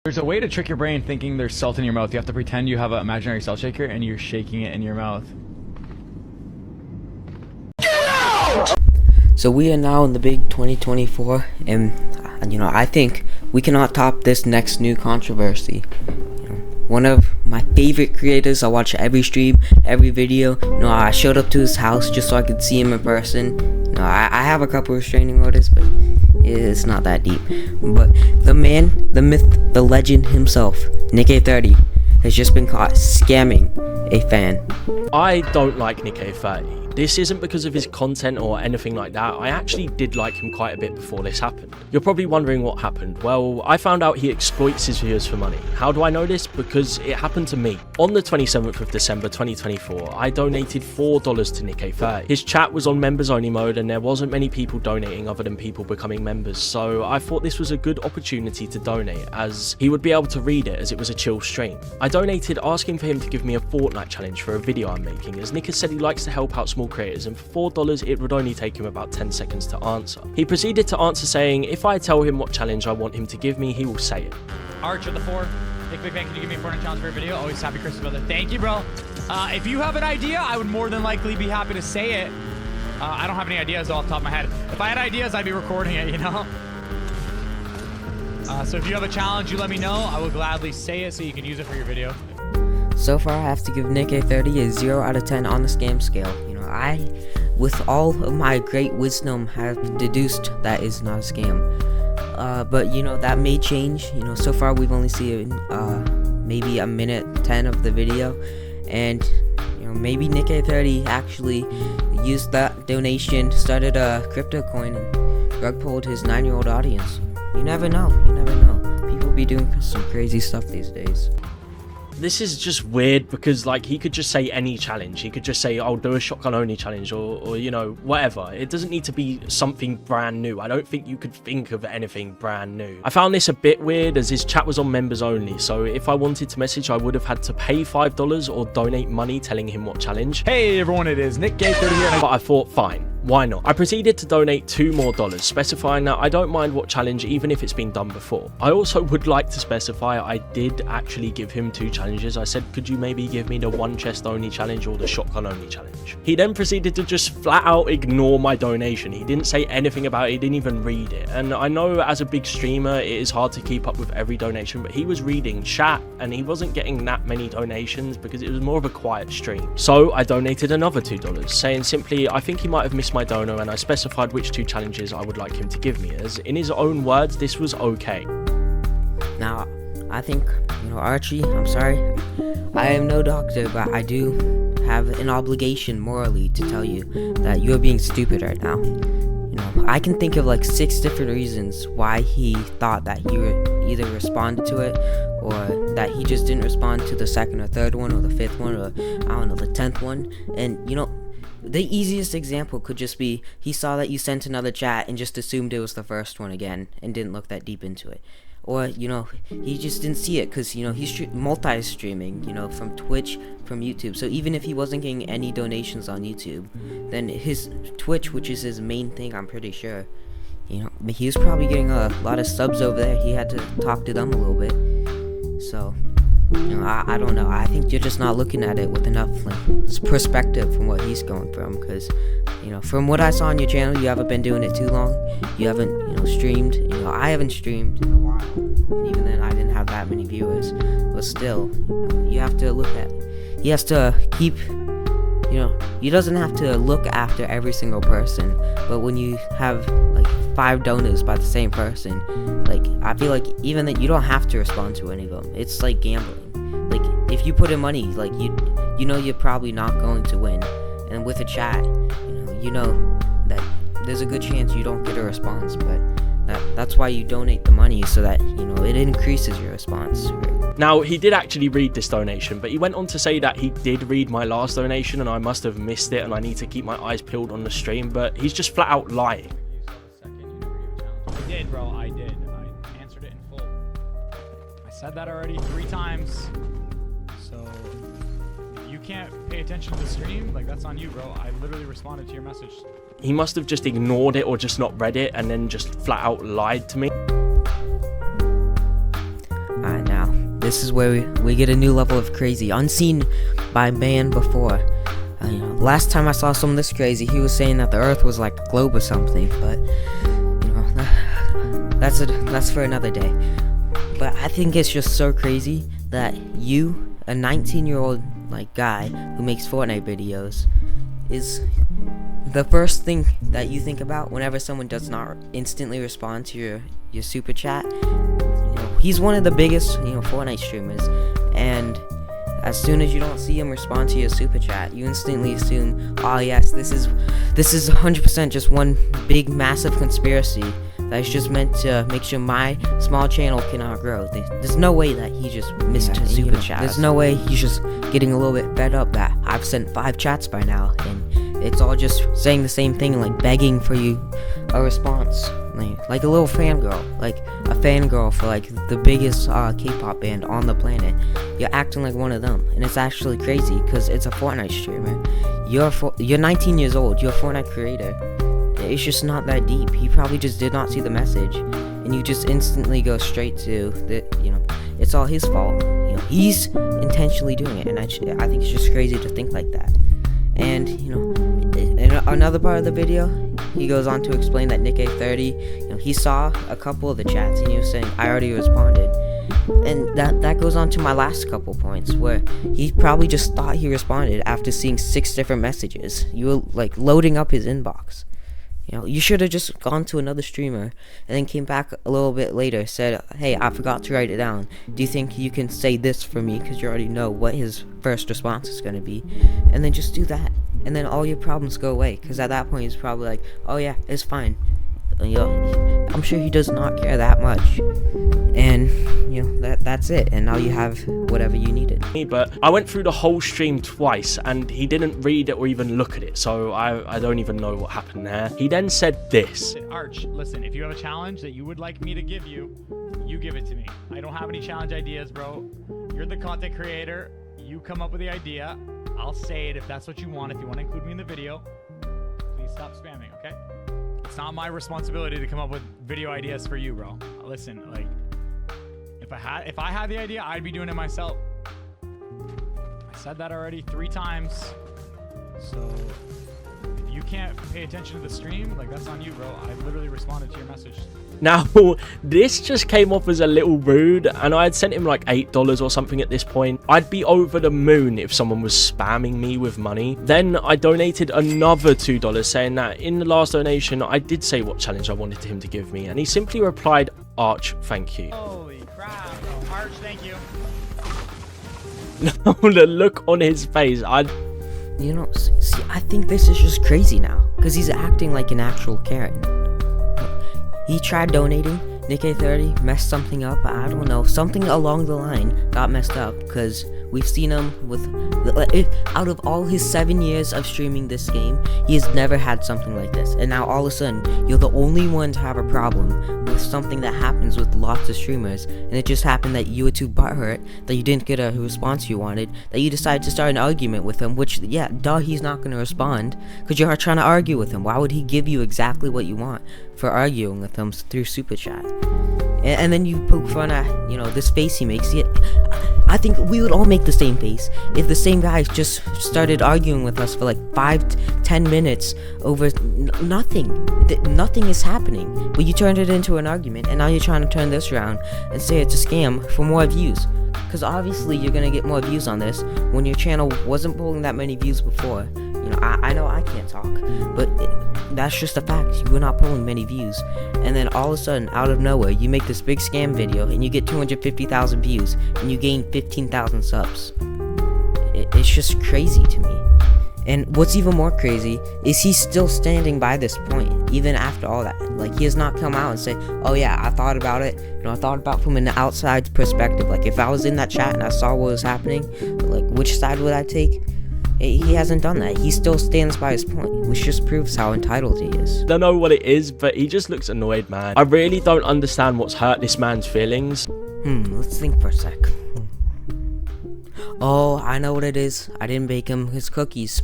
There's a way to trick your brain thinking there's salt in your mouth. You have to pretend you have an imaginary salt shaker and you're shaking it in your mouth. So we are now in the big 2024, and you know, I think we cannot top this next new controversy. You know, one of my favorite creators, I watch every stream, every video. You know, I showed up to his house just so I could see him in person. You know, I have a couple restraining orders, but it's not that deep. But the man, the myth, the legend himself, Nick30, has just been caught scamming a fan. I don't like Nick30. This isn't because of his content or anything like that. I actually did like him quite a bit before this happened. You're probably wondering what happened. Well, I found out he exploits his viewers for money. How do I know this? Because it happened to me. On the 27th of December 2024, I donated $4 to Nick30. His chat was on members only mode and there wasn't many people donating other than people becoming members, so I thought this was a good opportunity to donate as he would be able to read it as it was a chill stream. I donated asking for him to give me a Fortnite challenge for a video I'm making, as Nick has said he likes to help out small creators, and for $4 it would only take him about 10 seconds to answer. He proceeded to answer saying, if I tell him what challenge I want him to give me, he will say it. Arch at the 4. Nick Big Bang, can you give me a Fortnite challenge for a video? Always happy Christmas, brother. Thank you, bro. If you have an idea, I would more than likely be happy to say it. I don't have any ideas off the top of my head. If I had ideas, I'd be recording it, you know? So if you have a challenge, you let me know. I will gladly say it so you can use it for your video. So far, I have to give Nick30 a 0 out of 10 on the scam scale. You know, I, with all of my great wisdom, have deduced that is not a scam. But you know, that may change. You know, so far we've only seen maybe a minute 10 of the video, and you know, maybe Nick30 actually used that donation, started a crypto coin, and rug pulled his 9-year-old audience. You never know. You never know. People be doing some crazy stuff these days. This is just weird because, like, he could just say any challenge. He could just say, I'll do a shotgun only challenge, or you know, whatever. It doesn't need to be something brand new. I don't think you could think of anything brand new. I found this a bit weird as his chat was on members only, so if I wanted to message, I would have had to pay $5 or donate money telling him what challenge. Hey everyone, it is Nick K30 here. But I thought, fine, why not? I proceeded to donate $2 more, specifying that I don't mind what challenge even if it's been done before. I also would like to specify I did actually give him 2 challenges. I said, could you maybe give me the 1 chest only challenge or the shotgun only challenge? He then proceeded to just flat out ignore my donation. He didn't say anything about it, he didn't even read it. And I know as a big streamer it is hard to keep up with every donation, but he was reading chat and he wasn't getting that many donations because it was more of a quiet stream. So I donated another $2, saying simply, I think he might have missed my dono, and I specified which 2 challenges I would like him to give me, as in his own words this was okay. Now, I think, you know, Archie, I'm sorry, I am no doctor, but I do have an obligation morally to tell you that you're being stupid right now. You know, I can think of like 6 different reasons why he thought that you either responded to it, or that he just didn't respond to the 2nd or 3rd one, or the 5th one, or I don't know, the 10th one. And you know, the easiest example could just be he saw that you sent another chat and just assumed it was the first one again and didn't look that deep into it. Or, you know, he just didn't see it because, you know, he's multi-streaming, you know, from Twitch, from YouTube. So even if he wasn't getting any donations on YouTube, then his Twitch, which is his main thing, I'm pretty sure, you know, he was probably getting a lot of subs over there. He had to talk to them a little bit. So, you know, I don't know. I think you're just not looking at it with enough like perspective from what he's going from. Because, you know, from what I saw on your channel, you haven't been doing it too long. You haven't, you know, streamed. You know, I haven't streamed in a while. And even then, I didn't have that many viewers. But still, you know, you have to look at it. He has to keep, you know, he doesn't have to look after every single person. But when you have like 5 donors by the same person, like, I feel like even that you don't have to respond to any of them. It's like gambling. Like, if you put in money, like, you know you're probably not going to win. And with a chat, you know that there's a good chance you don't get a response, but that's why you donate the money, so that, you know, it increases your response rate. Now, he did actually read this donation, but he went on to say that he did read my last donation and I must have missed it and I need to keep my eyes peeled on the stream, but he's just flat out lying. I did, bro, I did. I answered it in full. I said that already 3 times. So, if you can't pay attention to the stream, like, that's on you, bro. I literally responded to your message. He must have just ignored it or just not read it and then just flat out lied to me. this is where we get a new level of crazy, unseen by man before. Last time I saw someone this crazy, he was saying that the Earth was like a globe or something, but that's for another day. But I think it's just so crazy that you, a 19-year-old like guy who makes Fortnite videos, is the first thing that you think about whenever someone does not instantly respond to your super chat. He's one of the biggest Fortnite streamers, and as soon as you don't see him respond to your super chat, you instantly assume, oh yes, this is 100% just one big massive conspiracy that's just meant to make sure my small channel cannot grow. There's no way that he just missed super chat. There's no way he's just getting a little bit fed up that I've sent 5 chats by now, and it's all just saying the same thing, like begging for you a response, like a little fangirl, like a fangirl for like the biggest K-pop band on the planet. You're acting like one of them, and it's actually crazy because it's a Fortnite streamer. You're 19 years old. You're a Fortnite creator. It's just not that deep. He probably just did not see the message, and you just instantly go straight to the it's all his fault. He's intentionally doing it, and I think it's just crazy to think like that. And in another part of the video, he goes on to explain that Nick A30, he saw a couple of the chats and he was saying, I already responded. And that goes on to my last couple points, where he probably just thought he responded after seeing 6 different messages. You were like loading up his inbox. You should have just gone to another streamer and then came back a little bit later, said, hey, I forgot to write it down. Do you think you can say this for me? Because you already know what his first response is going to be. And then just do that. And then all your problems go away. Because at that point, he's probably like, oh yeah, it's fine. I'm sure he does not care that much. And that's it, and now you have whatever you needed. But I went through the whole stream twice and he didn't read it or even look at it, so I don't even know what happened there. He then said this. Arch, listen, if you have a challenge that you would like me to give you, you give it to me. I don't have any challenge ideas, bro. You're the content creator. You come up with the idea. I'll say it if that's what you want. If you want to include me in the video, please stop spamming, okay? It's not my responsibility to come up with video ideas for you, bro. Listen, like, if I had the idea, I'd be doing it myself. I said that already 3 times. So if you can't pay attention to the stream, like, that's on you, bro. I literally responded to your message. Now, this just came off as a little rude, and I had sent him like $8 or something at this point. I'd be over the moon if someone was spamming me with money. Then I donated another $2, saying that in the last donation, I did say what challenge I wanted him to give me, and he simply replied, Arch, thank you. Holy crap, bro. Arch, thank you. Now, the look on his face, see, I think this is just crazy now, because he's acting like an actual Karen. He tried donating, Nick A30 messed something up, I don't know, something along the line got messed up, because we've seen him with, out of all his 7 years of streaming this game, he has never had something like this, and now all of a sudden, you're the only one to have a problem with something that happens with lots of streamers, and it just happened that you were too butthurt, that you didn't get a response you wanted, that you decided to start an argument with him, which, yeah, duh, he's not going to respond, because you're trying to argue with him. Why would he give you exactly what you want for arguing with him through super chat? And then you poke fun at, this face he makes. I think we would all make the same face if the same guy just started arguing with us for like 5-10 minutes over nothing. Nothing is happening, but you turned it into an argument, and now you're trying to turn this around and say it's a scam for more views. Because obviously you're gonna get more views on this when your channel wasn't pulling that many views before. I know I can't talk, but that's just a fact. You were not pulling many views, and then all of a sudden, out of nowhere, you make this big scam video, and you get 250,000 views, and you gain 15,000 subs. It's just crazy to me. And what's even more crazy is he's still standing by this point, even after all that. Like, he has not come out and say, oh yeah, I thought about it. I thought about from an outside perspective. Like, if I was in that chat and I saw what was happening, like, which side would I take? He hasn't done that. He still stands by his point, which just proves how entitled he is. Don't know what it is, but he just looks annoyed, man. I really don't understand what's hurt this man's feelings. Let's think for a sec. Oh, I know what it is. I didn't bake him his cookies.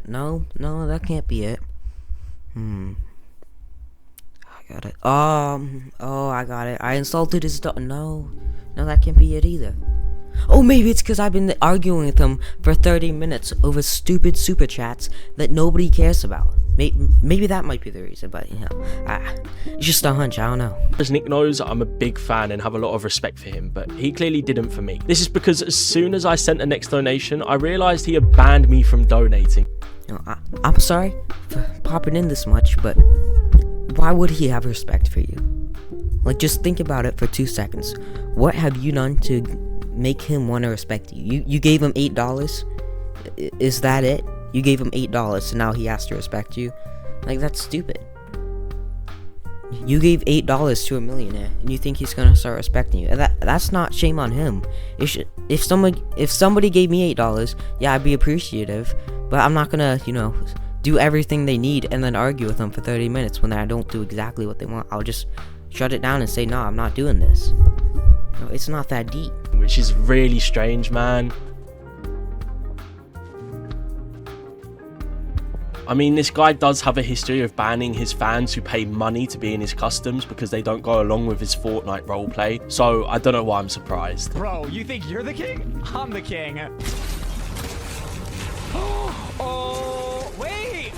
No, that can't be it. I got it. Oh, I got it. I insulted his dog. No, that can't be it either. Oh, maybe it's because I've been arguing with him for 30 minutes over stupid super chats that nobody cares about. Maybe that might be the reason, but it's just a hunch, I don't know. As Nick knows, I'm a big fan and have a lot of respect for him, but he clearly didn't for me. This is because as soon as I sent the next donation, I realised he had banned me from donating. I'm sorry for popping in this much, but why would he have respect for you? Like, just think about it for 2 seconds. What have you done to make him want to respect you? You gave him $8? Is that it? You gave him $8, so now he has to respect you? Like, that's stupid. You gave $8 to a millionaire, and you think he's gonna start respecting you? That's not shame on him. If somebody gave me $8, yeah, I'd be appreciative, but I'm not gonna, do everything they need and then argue with them for 30 minutes when I don't do exactly what they want. I'll just shut it down and say, no, I'm not doing this. No, it's not that deep. Which is really strange, man. I mean, this guy does have a history of banning his fans who pay money to be in his customs because they don't go along with his Fortnite roleplay, so I don't know why I'm surprised. Bro, you think you're the king? I'm the king. Oh, wait!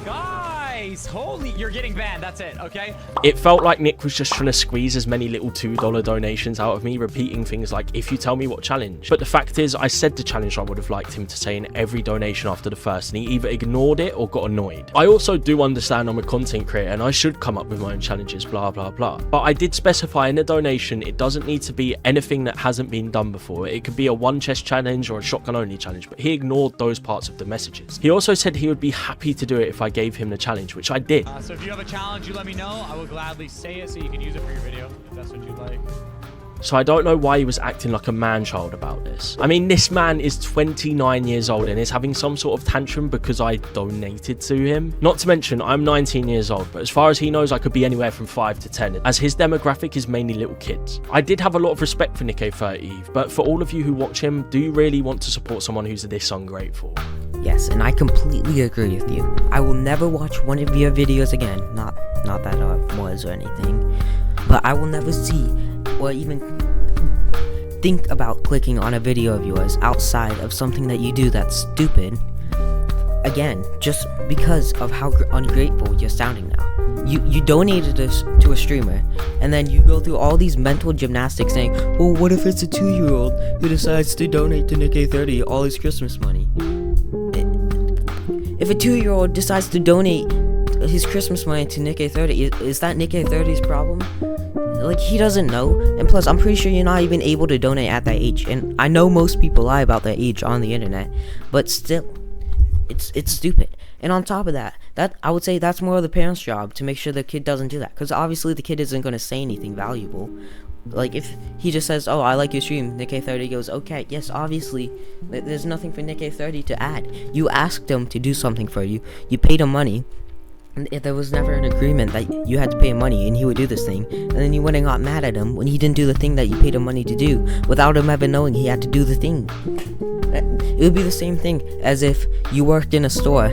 Guys, holy, you're getting banned, that's it, okay? It felt like Nick was just trying to squeeze as many little $2 donations out of me, repeating things like, if you tell me what challenge. But the fact is, I said the challenge I would have liked him to say in every donation after the first, and he either ignored it or got annoyed. I also do understand I'm a content creator and I should come up with my own challenges, blah blah blah. But I did specify in the donation, it doesn't need to be anything that hasn't been done before. It could be a one chest challenge or a shotgun only challenge, but he ignored those parts of the messages. He also said he would be happy to do it if I gave him the challenge, which I did. So if you have a challenge, you let me know. I will gladly say it so you can use it for your video, if that's what you'd like. So I don't know why he was acting like a man-child about this. I mean, this man is 29 years old and is having some sort of tantrum because I donated to him. Not to mention, I'm 19 years old, but as far as he knows, I could be anywhere from 5 to 10, as his demographic is mainly little kids. I did have a lot of respect for Nick30, but for all of you who watch him, do you really want to support someone who's this ungrateful? Yes, and I completely agree with you. I will never watch one of your videos again. Not that I was or anything, but I will never see or even think about clicking on a video of yours outside of something that you do that's stupid. Again, just because of how ungrateful you're sounding now. You donated this to a streamer, and then you go through all these mental gymnastics saying, well, what if it's a 2-year-old who decides to donate to Nick30 all his Christmas money? If a 2-year-old decides to donate his Christmas money to Nick30, is that Nick30's problem? Like, he doesn't know, and plus, I'm pretty sure you're not even able to donate at that age, and I know most people lie about their age on the internet, but still, it's stupid. And on top of that I would say that's more of the parents' job to make sure the kid doesn't do that, because obviously the kid isn't going to say anything valuable. Like, if he just says, oh, I like your stream, Nick30 goes, okay, yes, obviously, there's nothing for Nick30 to add. You asked him to do something for you, you paid him money, and there was never an agreement that you had to pay him money and he would do this thing, and then you went and got mad at him when he didn't do the thing that you paid him money to do, without him ever knowing he had to do the thing. It would be the same thing as if you worked in a store,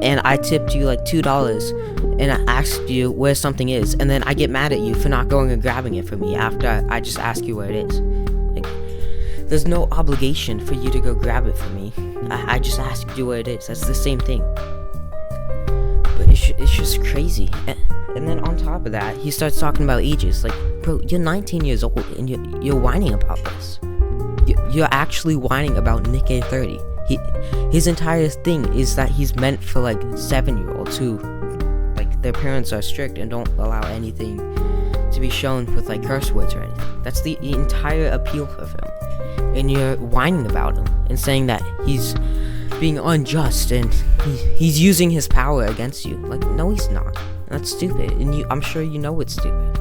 and I tipped you like $2, and I asked you where something is, and then I get mad at you for not going and grabbing it for me after I just ask you where it is. Like, there's no obligation for you to go grab it for me. I just asked you where it is. That's the same thing. But it's just crazy. And then on top of that, he starts talking about ages. Like, bro, you're 19 years old, and you're whining about this. You're actually whining about Nick30. His entire thing is that he's meant for like 7-year-olds who, like, their parents are strict and don't allow anything to be shown with like curse words or anything. That's the entire appeal of him. And you're whining about him and saying that he's being unjust and he's using his power against you. Like, no, he's not. That's stupid, and I'm sure you know it's stupid.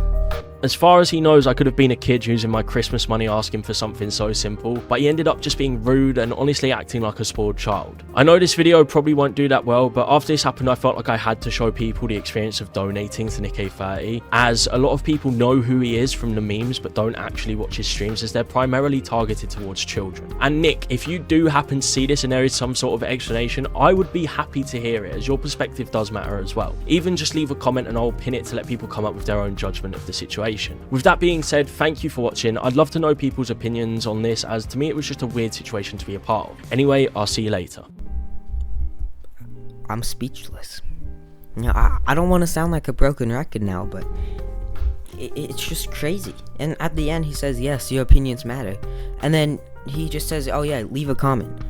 As far as he knows, I could have been a kid using my Christmas money asking for something so simple, but he ended up just being rude and honestly acting like a spoiled child. I know this video probably won't do that well, but after this happened, I felt like I had to show people the experience of donating to Nick30, as a lot of people know who he is from the memes but don't actually watch his streams, as they're primarily targeted towards children. And Nick, if you do happen to see this and there is some sort of explanation, I would be happy to hear it, as your perspective does matter as well. Even just leave a comment and I'll pin it to let people come up with their own judgment of the situation. situation. With that being said, thank you for watching. I'd love to know people's opinions on this, as to me it was just a weird situation to be a part of. Anyway, I'll see you later. I'm speechless. You know, I don't want to sound like a broken record now, but it's just crazy. And at the end, he says, yes, your opinions matter. And then he just says, oh yeah, leave a comment.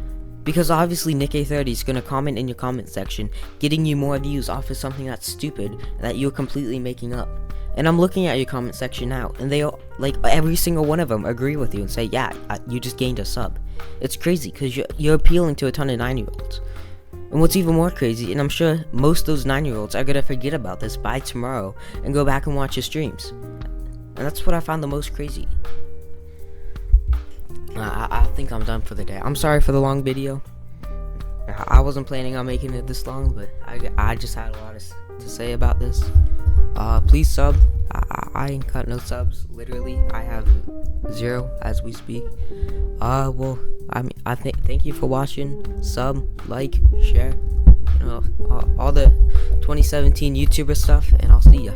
Because obviously Nick30 is going to comment in your comment section, getting you more views off of something that's stupid, that you're completely making up. And I'm looking at your comment section now, and they all, like, every single one of them agree with you and say, yeah, you just gained a sub. It's crazy, because you're appealing to a ton of 9-year-olds. And what's even more crazy, and I'm sure most of those 9-year-olds are gonna forget about this by tomorrow and go back and watch your streams. And that's what I found the most crazy. I think I'm done for the day. I'm sorry for the long video. I wasn't planning on making it this long, but I just had a lot to say about this. Please sub. I ain't cut no subs. Literally, I have 0 as we speak. Well, I mean, thank you for watching. Sub, like, share, you know, all the 2017 YouTuber stuff, and I'll see ya.